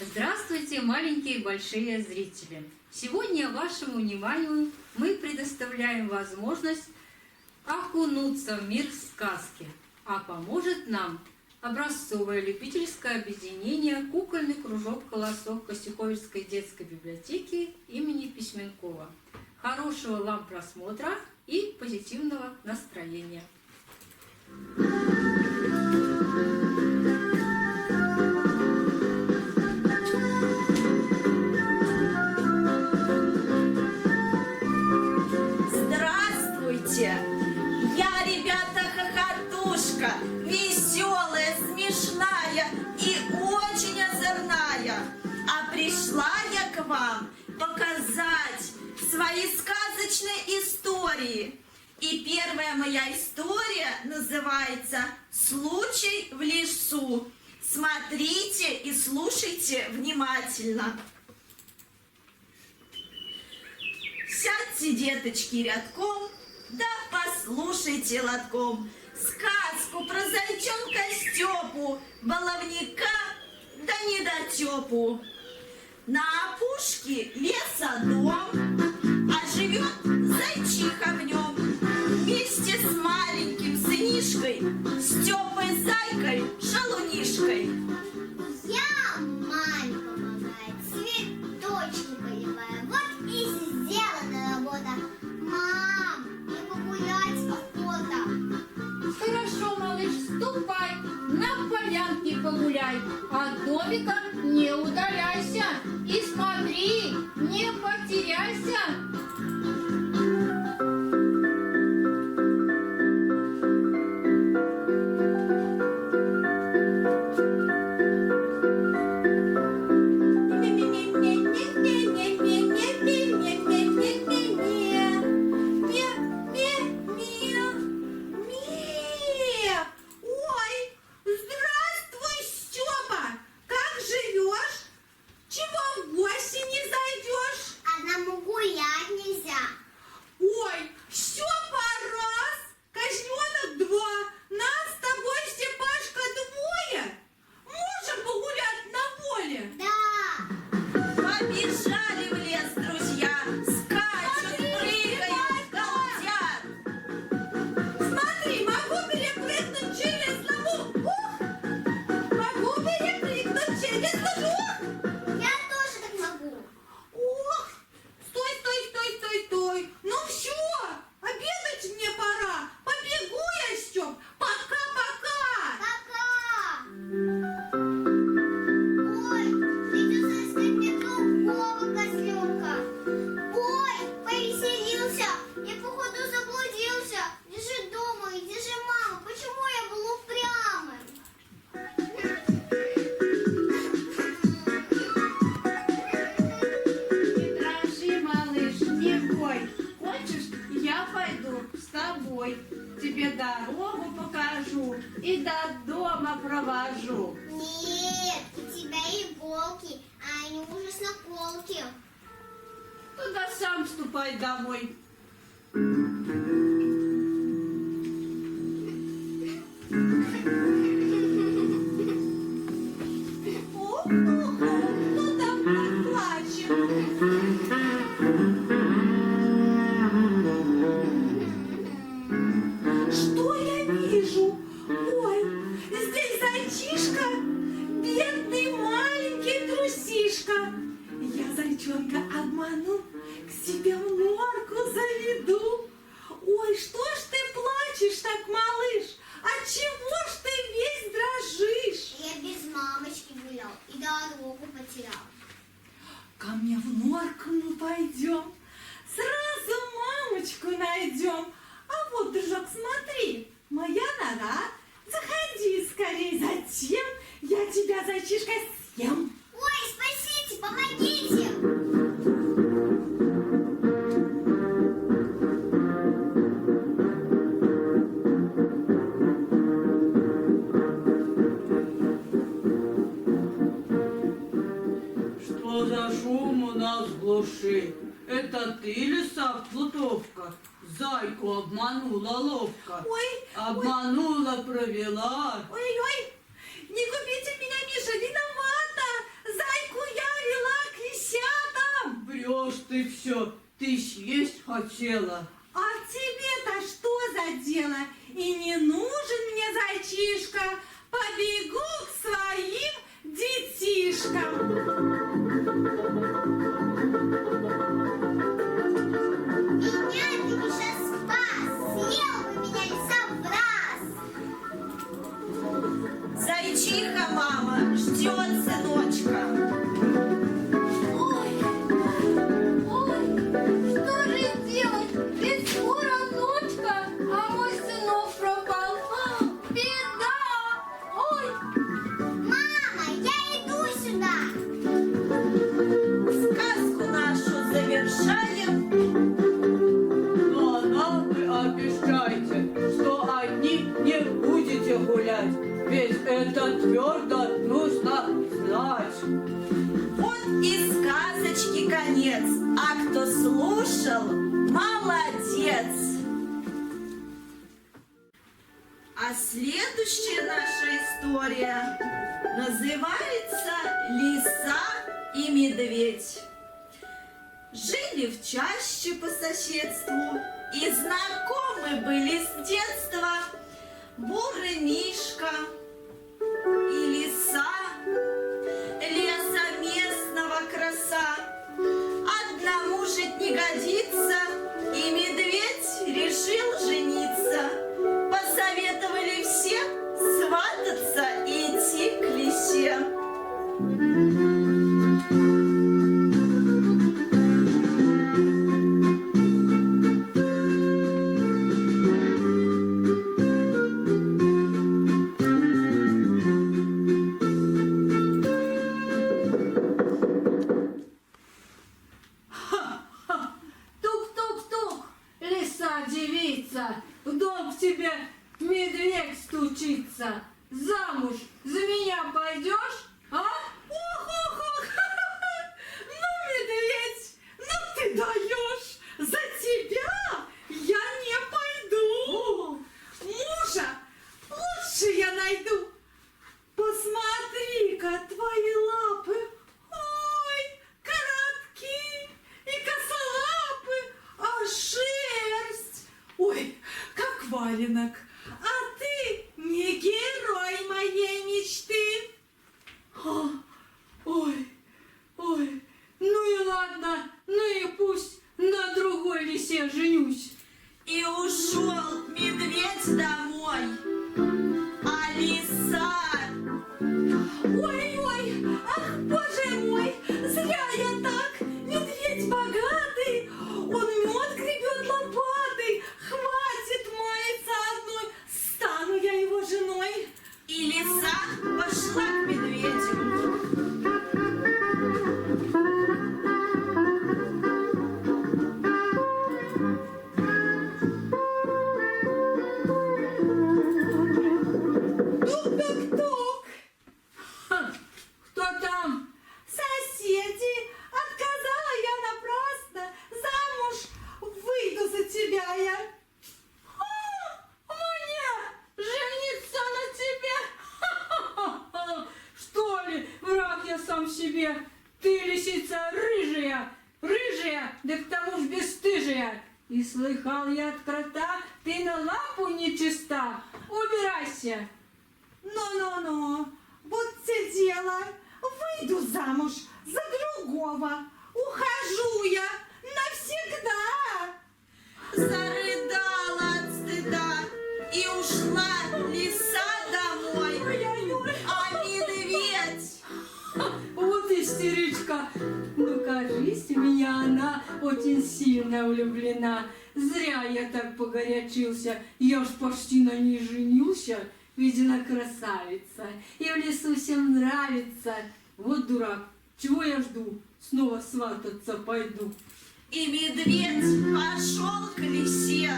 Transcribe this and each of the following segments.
Здравствуйте, маленькие и большие зрители! Сегодня вашему вниманию мы предоставляем возможность окунуться в мир сказки, а поможет нам образцовое любительское объединение «Кукольный кружок «Колосок» Костюковицкой детской библиотеки имени Письменкова. Хорошего вам просмотра и позитивного настроения! Я, ребята, хохотушка, веселая, смешная и очень озорная. А пришла я к вам показать свои сказочные истории. И первая моя история называется «Случай в лесу». Смотрите и слушайте внимательно. Сядьте, деточки, рядком. Да послушайте лотком сказку про зайчонка Степу, баловника, да недотепу. На опушке леса дом, а живет зайчиха в нем. Вместе с маленьким сынишкой, Степой зайкой, шалунишкой. Я маме помогает, цветочки поливаю. Вот и сделана работа. Мам, мне погулять охота. Хорошо, малыш, ступай, на полянке погуляй, от домика не удаляйся и смотри, не потеряйся. Тебе дорогу покажу и до дома провожу. Нет, у тебя иголки, а они ужасно колки. Туда сам ступай домой. Кто там плачет? Что я вижу? Ой, здесь зайчишка, бедный маленький трусишка. Я зайчонка обману, к себе в норку заведу. Ой, что ж ты плачешь так, малыш? Отчего ж ты весь дрожишь? Я без мамочки гулял и дорогу потерял. Ко мне в норку мы пойдем, сразу мамочку найдем. А вот, дружок, смотри, моя нора. Заходи скорей, затем я тебя, зайчишка, съем. Ой, спасите, помогите! Что за шум у нас в глуши? Это ты, лиса, плутовка? Зайку обманула ловко. Ой, обманула, провела. ой-ой, не губите меня, Миша, виновата. Зайку и все. Ты съесть хотела. А тебе-то что за дело? И не нужен мне зайчишка. Побегу к своим детишкам. Меня ты Миша спас, съел бы меня лиса в раз. Зайчиха, мама, ждет сыночка. Ой, что же делать? Ведь скоро ночка, а мой сынок пропал. Беда! Ой, Мама, я иду сюда. Сказку нашу завершаем. Но нам вы обещайте, что одни не будете гулять. Ведь это твердо нужно знать. Вот и сказочки конец. А кто слушал, молодец. А следующая наша история называется «Лиса и медведь». Жили в чаще по соседству и знакомы были с детства бурый Мишка и лиса, леса местного краса. Одному жить не годится, и медведь решил жениться. Посоветовали все свататься и идти к лисе. Тук-тук-тук, лиса-девица, в дом к тебе медведь стучится. Замуж за меня пойдешь, а? Ох-ох-ох! Ну, медведь, ну ты даешь! За тебя я не пойду! Мужа лучше я найду! Посмотри-ка, твои лапы! Ой, короткие и косолапы, а шерсть! Ой, как валенок! А ты не герой моей мечты! Ой, ну и ладно, ну и пусть на другой лисе женюсь. И ушел медведь домой, а лиса... Ой-ой, ах, боже мой, зря я так! Медведь богатый, он мед гребет лопатой, хватит маяться одной, стану я его женой. И лиса пошла к медведю. Тук-тук-тук! Кто там? Соседи, отказала я напрасно, замуж выйду за тебя я. Мне жениться на тебе? Что ли, враг я сам себе? Ты, лисица, рыжая, да к тому ж бесстыжая. И слыхал я от крота, ты на лапу нечиста. Убирайся. Ну-ну-ну, вот те дело, выйду замуж за другого, ухожу я навсегда. Зарыдала от стыда и ушла лиса домой, а медведь... Вот истеричка. Ну, кажись, в меня она очень сильно влюблена. Зря я так погорячился. Я ж почти на ней женился. Ведь она красавица. И в лесу всем нравится. Вот дурак. Чего я жду? Снова свататься пойду. И медведь пошел к лисе.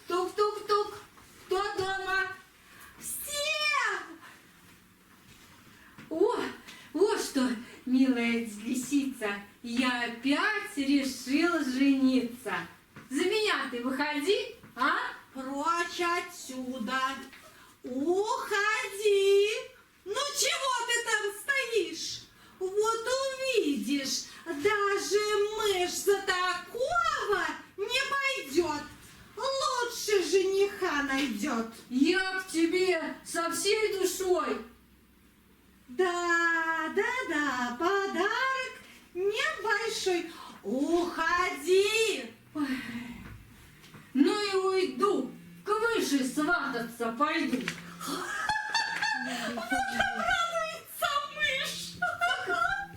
Тук-тук-тук. Кто дома? Всем! Вот что, милая лисица, я опять решил жениться. За меня ты выходи, а? Прочь отсюда. Уходи. Ну чего ты там стоишь? Вот увидишь, даже мышь за такого не пойдет. Лучше жениха найдет. Я к тебе со всей душой. Да, подарок небольшой. Уходи. Ну и уйду, к выше свататься пойду. Радуется мышь.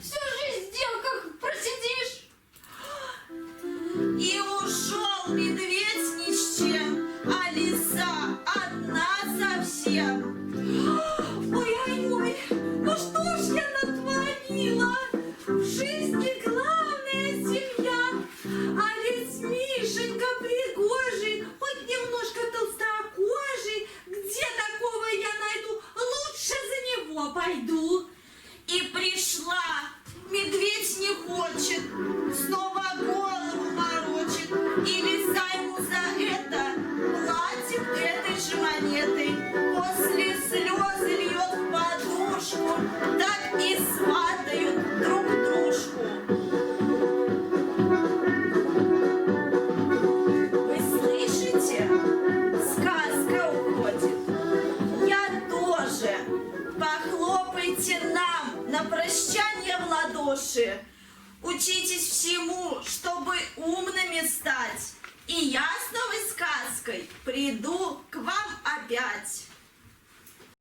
Всю жизнь в девках просидишь. И ушел медведь ни с чем, а лиса одна совсем. Ой-ой-ой, ну что ж я натворила? В жизни главная семья, а ведь Мишенька пригожий, хоть немножко толстокожий. Где такого я найду? Лучше за него пойду. И пришла. Медведь не хочет, снова голову морочит. И лиса ему за это платит этой же монетой. После слез льет в подушку, так и сватают друг дружку. Вы слышите? Сказка уходит. Я тоже. Похлопайте нам на прощание в ладоши. Учитесь всему, чтобы умными стать. И я с новой сказкой приду к вам опять.